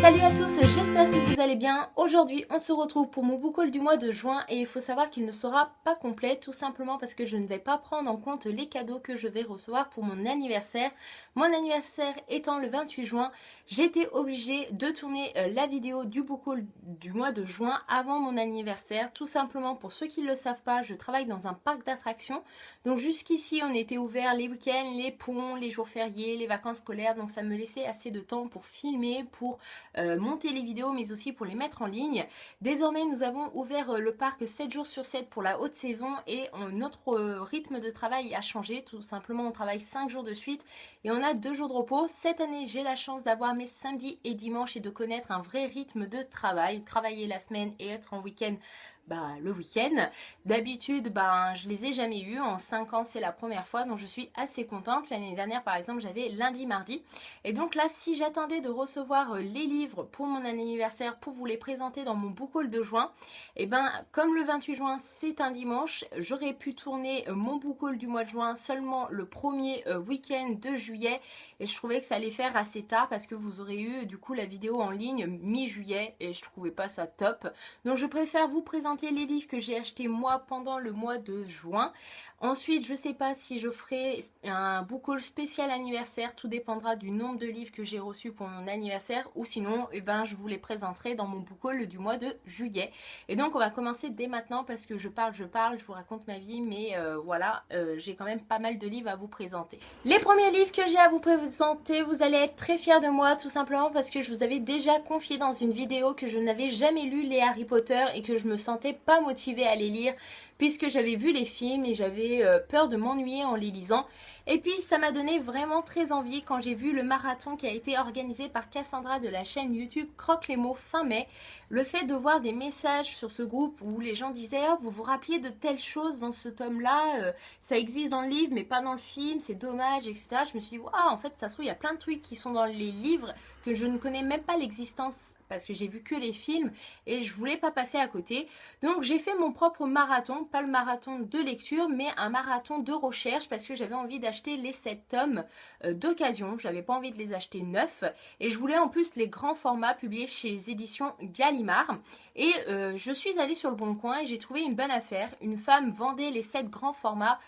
Salut à tous, j'espère que vous allez bien. Aujourd'hui, on se retrouve pour mon book haul du mois de juin et il faut savoir qu'il ne sera pas complet tout simplement parce que je ne vais pas prendre en compte les cadeaux que je vais recevoir pour mon anniversaire. Mon anniversaire étant le 28 juin, j'étais obligée de tourner la vidéo du book haul du mois de juin avant mon anniversaire. Tout simplement, pour ceux qui ne le savent pas, je travaille dans un parc d'attractions. Donc jusqu'ici, on était ouvert les week-ends, les ponts, les jours fériés, les vacances scolaires. Donc ça me laissait assez de temps pour filmer, pour monter les vidéos mais aussi pour les mettre en ligne. Désormais nous avons ouvert le parc 7 jours sur 7 pour la haute saison et notre rythme de travail a changé. Tout simplement on travaille 5 jours de suite et on a 2 jours de repos. Cette année j'ai la chance d'avoir mes samedis et dimanches et de connaître un vrai rythme de travail. Travailler la semaine et être en week-end le week-end. D'habitude, je les ai jamais eus. En 5 ans, c'est la première fois, donc je suis assez contente. L'année dernière, par exemple, j'avais lundi, mardi. Et donc là, si j'attendais de recevoir les livres pour mon anniversaire, pour vous les présenter dans mon book haul de juin, et comme le 28 juin, c'est un dimanche, j'aurais pu tourner mon book haul du mois de juin seulement le premier week-end de juillet. Et je trouvais que ça allait faire assez tard parce que vous aurez eu du coup la vidéo en ligne mi-juillet et je trouvais pas ça top. Donc je préfère vous présenter les livres que j'ai achetés moi pendant le mois de juin. Ensuite, je sais pas si je ferai un book haul spécial anniversaire, tout dépendra du nombre de livres que j'ai reçus pour mon anniversaire ou sinon je vous les présenterai dans mon book haul du mois de juillet. Et donc on va commencer dès maintenant parce que je parle, je vous raconte ma vie mais j'ai quand même pas mal de livres à vous présenter. Les premiers livres que j'ai à vous présenter, vous allez être très fiers de moi tout simplement parce que je vous avais déjà confié dans une vidéo que je n'avais jamais lu les Harry Potter et que je me sentais pas motivée à les lire puisque j'avais vu les films et j'avais peur de m'ennuyer en les lisant. Et puis ça m'a donné vraiment très envie quand j'ai vu le marathon qui a été organisé par Cassandra de la chaîne YouTube Croque les mots fin mai. Le fait de voir des messages sur ce groupe où les gens disaient oh, vous vous rappeliez de telles choses dans ce tome là, ça existe dans le livre mais pas dans le film, c'est dommage, etc. Je me suis dit en fait ça se trouve il y a plein de trucs qui sont dans les livres que je ne connais même pas l'existence parce que j'ai vu que les films et je voulais pas passer à côté. Donc j'ai fait mon propre marathon, pas le marathon de lecture mais un marathon de recherche parce que j'avais envie d'acheter les 7 tomes d'occasion, j'avais pas envie de les acheter neufs et je voulais en plus les grands formats publiés chez les éditions Gallimard et je suis allée sur le Bon Coin et j'ai trouvé une bonne affaire. Une femme vendait les 7 grands formats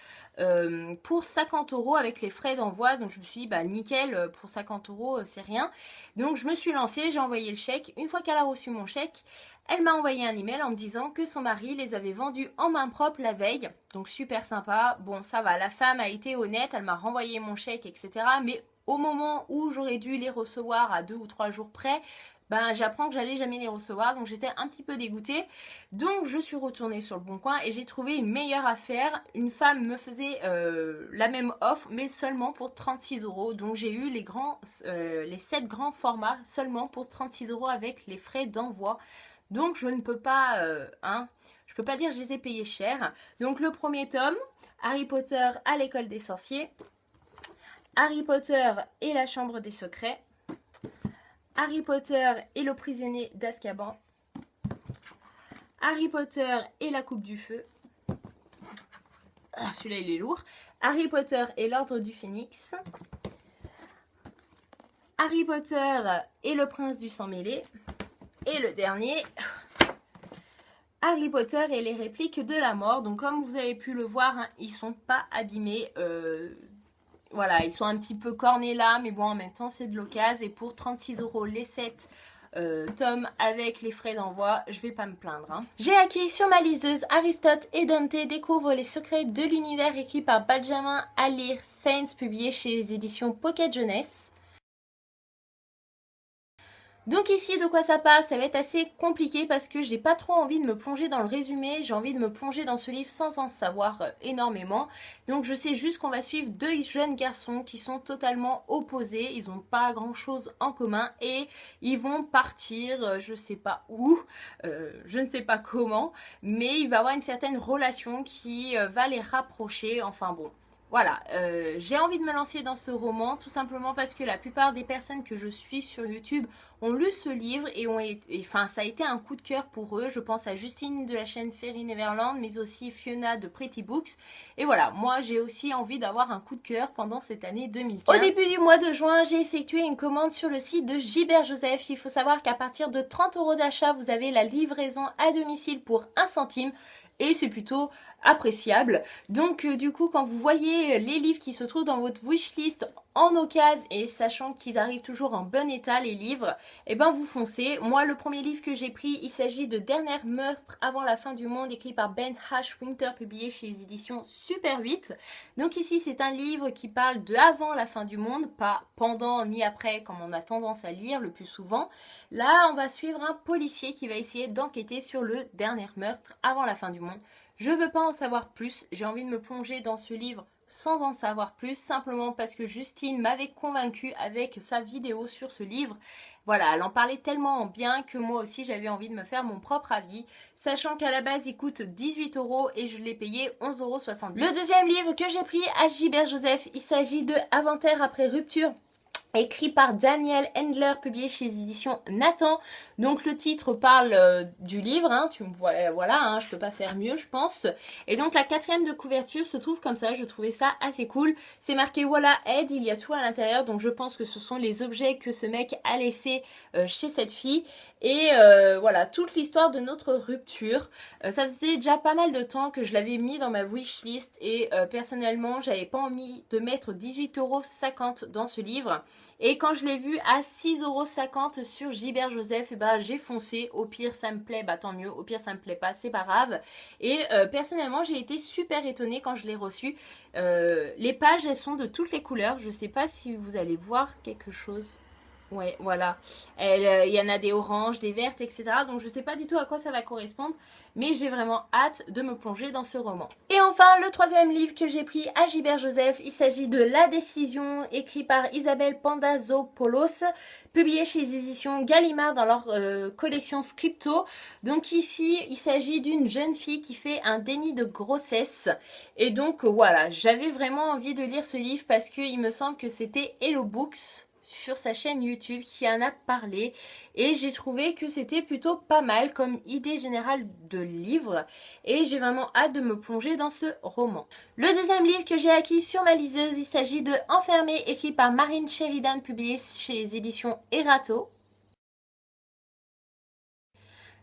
pour 50 € avec les frais d'envoi, donc je me suis dit nickel, pour 50 € c'est rien. Donc je me suis lancée, j'ai envoyé le chèque. Une fois qu'elle a reçu mon chèque, elle m'a envoyé un email en me disant que son mari les avait vendus en main propre la veille. Donc super sympa, bon ça va, la femme a été honnête, elle m'a renvoyé mon chèque, etc. Mais au moment où j'aurais dû les recevoir à 2 ou 3 jours près, j'apprends que j'allais jamais les recevoir, donc j'étais un petit peu dégoûtée. Donc je suis retournée sur le Bon Coin et j'ai trouvé une meilleure affaire. Une femme me faisait la même offre mais seulement pour 36 €. Donc j'ai eu les 7 grands formats seulement pour 36 € avec les frais d'envoi. Donc je ne peux pas, je peux pas dire que je les ai payés cher. Donc le premier tome, Harry Potter à l'école des sorciers, Harry Potter et la chambre des secrets, Harry Potter et le prisonnier d'Azkaban, Harry Potter et la coupe du feu, celui-là il est lourd, Harry Potter et l'ordre du phénix, Harry Potter et le prince du sang mêlé, et le dernier, Harry Potter et les répliques de la mort. Donc comme vous avez pu le voir, ils sont pas abîmés, voilà, ils sont un petit peu cornés là, mais bon, en même temps, c'est de l'occasion. Et pour 36 € les 7 tomes avec les frais d'envoi, je vais pas me plaindre. J'ai acquis sur ma liseuse Aristote et Dante découvrent les secrets de l'univers écrit par Benjamin Alire Sainz, publié chez les éditions Pocket Jeunesse. Donc ici, de quoi ça parle? Ça va être assez compliqué parce que j'ai pas trop envie de me plonger dans le résumé, j'ai envie de me plonger dans ce livre sans en savoir énormément. Donc je sais juste qu'on va suivre 2 jeunes garçons qui sont totalement opposés, ils n'ont pas grand chose en commun et ils vont partir, je sais pas où, je ne sais pas comment, mais il va y avoir une certaine relation qui va les rapprocher, enfin bon. voilà, j'ai envie de me lancer dans ce roman, tout simplement parce que la plupart des personnes que je suis sur YouTube ont lu ce livre et enfin, ça a été un coup de cœur pour eux. Je pense à Justine de la chaîne Fairy Neverland, mais aussi Fiona de Pretty Books. Et voilà, moi j'ai aussi envie d'avoir un coup de cœur pendant cette année 2015. Au début du mois de juin, j'ai effectué une commande sur le site de Gilbert Joseph. Il faut savoir qu'à partir de 30 € d'achat, vous avez la livraison à domicile pour 1 centime. Et c'est plutôt appréciable. Donc du coup, quand vous voyez les livres qui se trouvent dans votre wishlist en occasion et sachant qu'ils arrivent toujours en bon état, les livres, et ben vous foncez. Moi, le premier livre que j'ai pris, il s'agit de Dernier meurtre avant la fin du monde, écrit par Ben H. Winter, publié chez les éditions Super 8. Donc ici, c'est un livre qui parle de avant la fin du monde, pas pendant ni après comme on a tendance à lire le plus souvent. Là, on va suivre un policier qui va essayer d'enquêter sur le dernier meurtre avant la fin du monde. Je veux pas en savoir plus, j'ai envie de me plonger dans ce livre sans en savoir plus, simplement parce que Justine m'avait convaincue avec sa vidéo sur ce livre. Voilà, elle en parlait tellement bien que moi aussi j'avais envie de me faire mon propre avis, sachant qu'à la base il coûte 18 € et je l'ai payé 11,70 €. Le deuxième livre que j'ai pris à Gilbert Joseph, il s'agit de Avant-terre après rupture, écrit par Daniel Handler, publié chez les éditions Nathan. Donc le titre parle du livre, hein, tu me vois, voilà, hein, je peux pas faire mieux je pense. Et donc la 4e de couverture se trouve comme ça, je trouvais ça assez cool. C'est marqué voilà aide, il y a tout à l'intérieur, donc je pense que ce sont les objets que ce mec a laissés chez cette fille. Et voilà, toute l'histoire de notre rupture. Ça faisait déjà pas mal de temps que je l'avais mis dans ma wishlist et personnellement j'avais pas envie de mettre 18,50 € dans ce livre. Et quand je l'ai vu à 6,50 € sur Gilbert Joseph, et ben j'ai foncé. Au pire ça me plaît, bah tant mieux. Au pire ça me plaît pas, c'est pas grave. Et personnellement j'ai été super étonnée quand je l'ai reçu. Les pages elles sont de toutes les couleurs. Je sais pas si vous allez voir quelque chose. Ouais, voilà. Il y en a des oranges, des vertes, etc. Donc je sais pas du tout à quoi ça va correspondre. Mais j'ai vraiment hâte de me plonger dans ce roman. Et enfin, le 3e livre que j'ai pris à Gilbert Joseph, il s'agit de La Décision, écrit par Isabelle Pandazopoulos, publié chez les éditions Gallimard dans leur collection Scripto. Donc ici, il s'agit d'une jeune fille qui fait un déni de grossesse. Et donc voilà, j'avais vraiment envie de lire ce livre parce qu'il me semble que c'était Hello Books sur sa chaîne YouTube qui en a parlé et j'ai trouvé que c'était plutôt pas mal comme idée générale de livre et j'ai vraiment hâte de me plonger dans ce roman. Le deuxième livre que j'ai acquis sur ma liseuse, il s'agit de Enfermé, écrit par Marine Sheridan, publié chez les éditions Erato.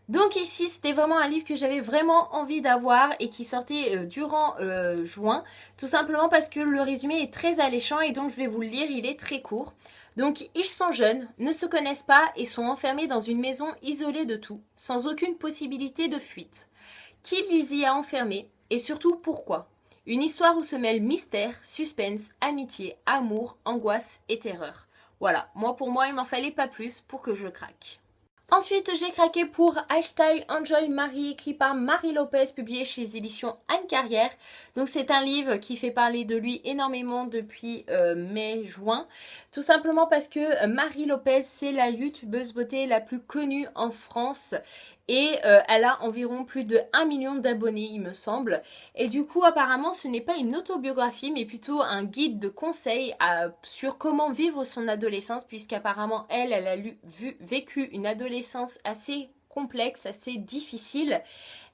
Donc ici, c'était vraiment un livre que j'avais vraiment envie d'avoir et qui sortait durant juin, tout simplement parce que le résumé est très alléchant et donc je vais vous le lire, il est très court. Donc ils sont jeunes, ne se connaissent pas et sont enfermés dans une maison isolée de tout, sans aucune possibilité de fuite. Qui les y a enfermés et surtout pourquoi? Une histoire où se mêlent mystère, suspense, amitié, amour, angoisse et terreur. Voilà, pour moi il m'en fallait pas plus pour que je craque. Ensuite, j'ai craqué pour #Enjoy Marie, écrit par Marie Lopez, publié chez les éditions Anne Carrière. Donc c'est un livre qui fait parler de lui énormément depuis mai-juin. Tout simplement parce que Marie Lopez, c'est la youtubeuse beauté la plus connue en France. Et elle a environ plus de 1 million d'abonnés, il me semble. Et du coup, apparemment, ce n'est pas une autobiographie, mais plutôt un guide de conseils sur comment vivre son adolescence, puisqu'apparemment, elle a vécu une adolescence assez complexe, assez difficile.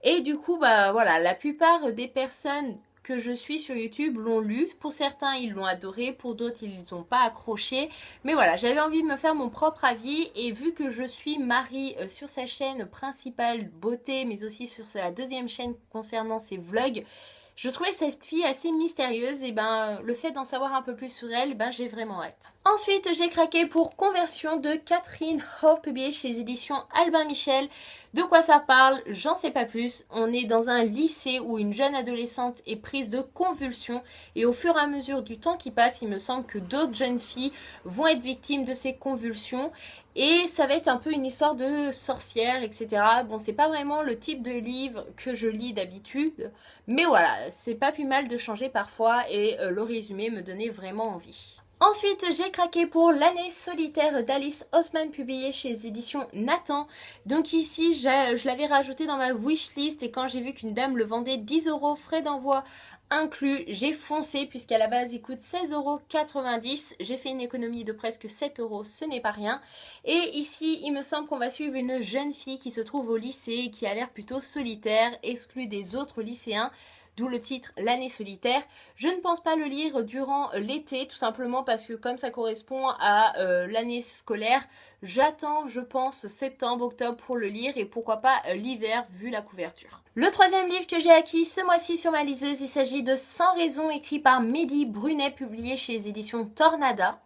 Et du coup, bah voilà, la plupart des personnes que je suis sur YouTube l'ont lu. Pour certains, ils l'ont adoré, pour d'autres, ils n'ont pas accroché. Mais voilà, j'avais envie de me faire mon propre avis et vu que je suis Marie sur sa chaîne principale beauté, mais aussi sur sa deuxième chaîne concernant ses vlogs, je trouvais cette fille assez mystérieuse et le fait d'en savoir un peu plus sur elle, j'ai vraiment hâte. Ensuite, j'ai craqué pour Conversion de Catherine Hoff, publié chez les éditions Albin Michel. De quoi ça parle? J'en sais pas plus. On est dans un lycée où une jeune adolescente est prise de convulsions et au fur et à mesure du temps qui passe, il me semble que d'autres jeunes filles vont être victimes de ces convulsions. Et ça va être un peu une histoire de sorcière, etc. Bon, c'est pas vraiment le type de livre que je lis d'habitude. Mais voilà, c'est pas plus mal de changer parfois et le résumé me donnait vraiment envie. Ensuite, j'ai craqué pour L'année solitaire d'Alice Oseman, publié chez les éditions Nathan. Donc ici, je l'avais rajouté dans ma wishlist et quand j'ai vu qu'une dame le vendait 10 € frais d'envoi inclus. J'ai foncé puisqu'à la base il coûte 16,90 €. J'ai fait une économie de presque 7 €, ce n'est pas rien. Et ici il me semble qu'on va suivre une jeune fille qui se trouve au lycée et qui a l'air plutôt solitaire, exclue des autres lycéens. D'où le titre L'année solitaire. Je ne pense pas le lire durant l'été, tout simplement parce que comme ça correspond à l'année scolaire, j'attends, je pense, septembre, octobre pour le lire et pourquoi pas l'hiver vu la couverture. Le troisième livre que j'ai acquis ce mois-ci sur ma liseuse, il s'agit de Sans raison, écrit par Mehdi Brunet, publié chez les éditions Tornada.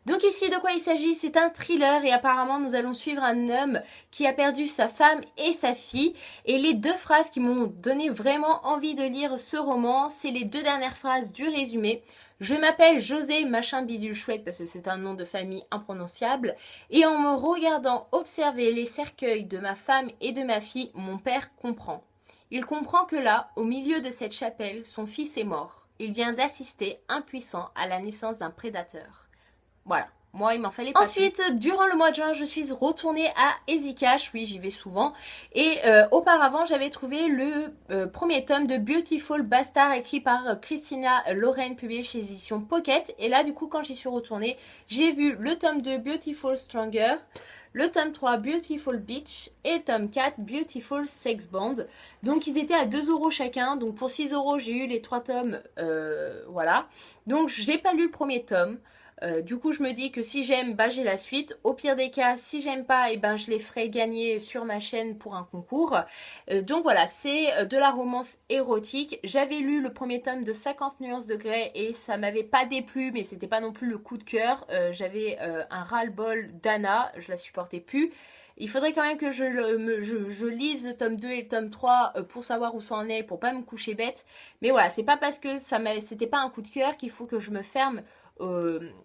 Donc ici, de quoi il s'agit? C'est un thriller et apparemment nous allons suivre un homme qui a perdu sa femme et sa fille. Et les deux phrases qui m'ont donné vraiment envie de lire ce roman, c'est les deux dernières phrases du résumé. Je m'appelle José machin bidule chouette parce que c'est un nom de famille imprononciable. Et en me regardant observer les cercueils de ma femme et de ma fille, mon père comprend. Il comprend que là, au milieu de cette chapelle, son fils est mort. Il vient d'assister, impuissant, à la naissance d'un prédateur. Voilà, moi il m'en fallait pas. Ensuite, durant le mois de juin, je suis retournée à Easy Cash, oui j'y vais souvent. Et auparavant, j'avais trouvé le premier tome de Beautiful Bastard écrit par Christina Lauren, publié chez Éditions Pocket. Et là du coup, quand j'y suis retournée, j'ai vu le tome 2 Beautiful Stronger, le tome 3 Beautiful Beach et le tome 4 Beautiful Sex Bond. Donc ils étaient à 2 € chacun, donc pour 6 € j'ai eu les 3 tomes, voilà. Donc j'ai pas lu le premier tome. Du coup je me dis que si j'aime, bah, j'ai la suite. Au pire des cas, si j'aime pas, et ben, je les ferai gagner sur ma chaîne pour un concours. Donc voilà, c'est de la romance érotique. J'avais lu le premier tome de 50 nuances de Grey et ça m'avait pas déplu, mais c'était pas non plus le coup de cœur. J'avais un ras-le-bol d'Anna, je la supportais plus. Il faudrait quand même que je lise le tome 2 et le tome 3 pour savoir où ça en est, pour pas me coucher bête. Mais voilà, c'est pas parce que c'était pas un coup de cœur qu'il faut que je me ferme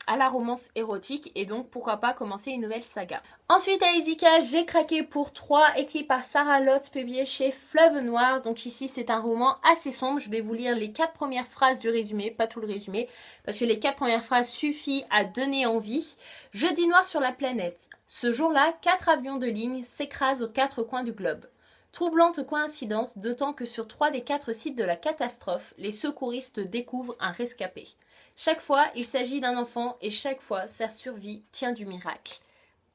à la romance érotique, et donc pourquoi pas commencer une nouvelle saga. Ensuite à Easy Cash, j'ai craqué pour 3, écrit par Sarah Lotz, publié chez Fleuve Noir. Donc ici c'est un roman assez sombre. Je vais vous lire les 4 premières phrases du résumé, pas tout le résumé, parce que les 4 premières phrases suffisent à donner envie. Jeudi noir sur la planète. Ce jour-là, 4 avions de ligne s'écrasent aux 4 coins du globe. Troublante coïncidence, d'autant que sur 3 des 4 sites de la catastrophe, les secouristes découvrent un rescapé. Chaque fois, il s'agit d'un enfant et chaque fois, sa survie tient du miracle.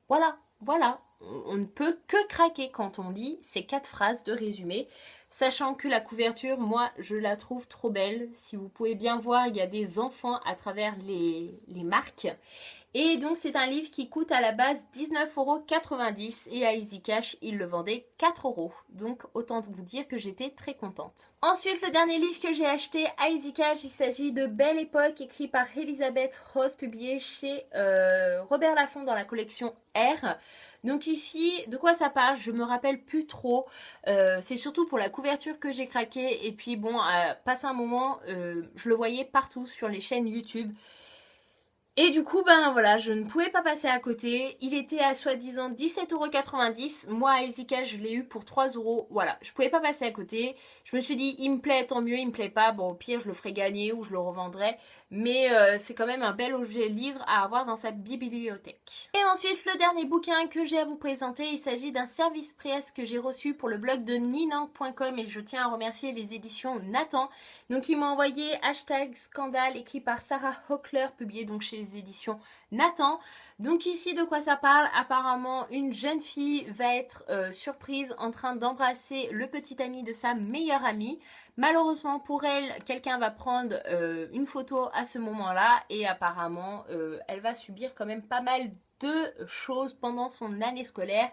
Voilà, voilà. On ne peut que craquer quand on lit ces 4 phrases de résumé, sachant que la couverture, moi, je la trouve trop belle. Si vous pouvez bien voir, il y a des enfants à travers les marques. Et donc c'est un livre qui coûte à la base 19,90 € et à Easy Cash, il le vendait 4 €. Donc autant vous dire que j'étais très contente. Ensuite, le dernier livre que j'ai acheté à Easy Cash, il s'agit de Belle Époque, écrit par Elisabeth Rose, publié chez Robert Laffont dans la collection R. Donc ici, de quoi ça parle? Je me rappelle plus trop. C'est surtout pour la couverture que j'ai craqué. Et puis bon, passé un moment, je le voyais partout sur les chaînes YouTube. Et du coup, ben voilà, je ne pouvais pas passer à côté. Il était à soi-disant 17,90 €. Moi, à Easy Cash, je l'ai eu pour 3 €. Voilà, je pouvais pas passer à côté. Je me suis dit, il me plaît, tant mieux, il me plaît pas. Bon, au pire, je le ferai gagner ou je le revendrai. Mais c'est quand même un bel objet livre à avoir dans sa bibliothèque. Et ensuite, le dernier bouquin que j'ai à vous présenter, il s'agit d'un service presse que j'ai reçu pour le blog de ninan.com et je tiens à remercier les éditions Nathan. Donc, ils m'ont envoyé #scandale écrit par Sarah Hockler, publié donc chez les éditions Nathan. Donc ici, de quoi ça parle? Apparemment, une jeune fille va être surprise en train d'embrasser le petit ami de sa meilleure amie. Malheureusement pour elle, quelqu'un va prendre une photo à ce moment-là et apparemment, elle va subir quand même pas mal de choses pendant son année scolaire.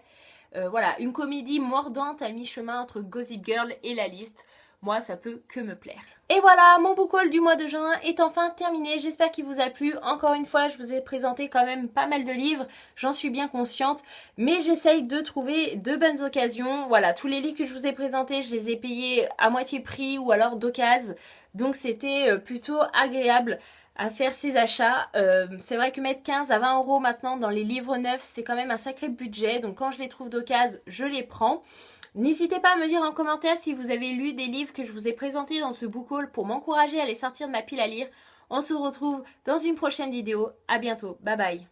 Voilà, une comédie mordante à mi-chemin entre Gossip Girl et La Liste. Moi, ça peut que me plaire. Et voilà, mon book haul du mois de juin est enfin terminé. J'espère qu'il vous a plu. Encore une fois, je vous ai présenté quand même pas mal de livres. J'en suis bien consciente. Mais j'essaye de trouver de bonnes occasions. Voilà, tous les livres que je vous ai présentés, je les ai payés à moitié prix ou alors d'occasion. Donc c'était plutôt agréable à faire ces achats. C'est vrai que mettre 15 à 20 € maintenant dans les livres neufs, c'est quand même un sacré budget. Donc quand je les trouve d'occasion, je les prends. N'hésitez pas à me dire en commentaire si vous avez lu des livres que je vous ai présentés dans ce book haul pour m'encourager à les sortir de ma pile à lire. On se retrouve dans une prochaine vidéo. À bientôt. Bye bye.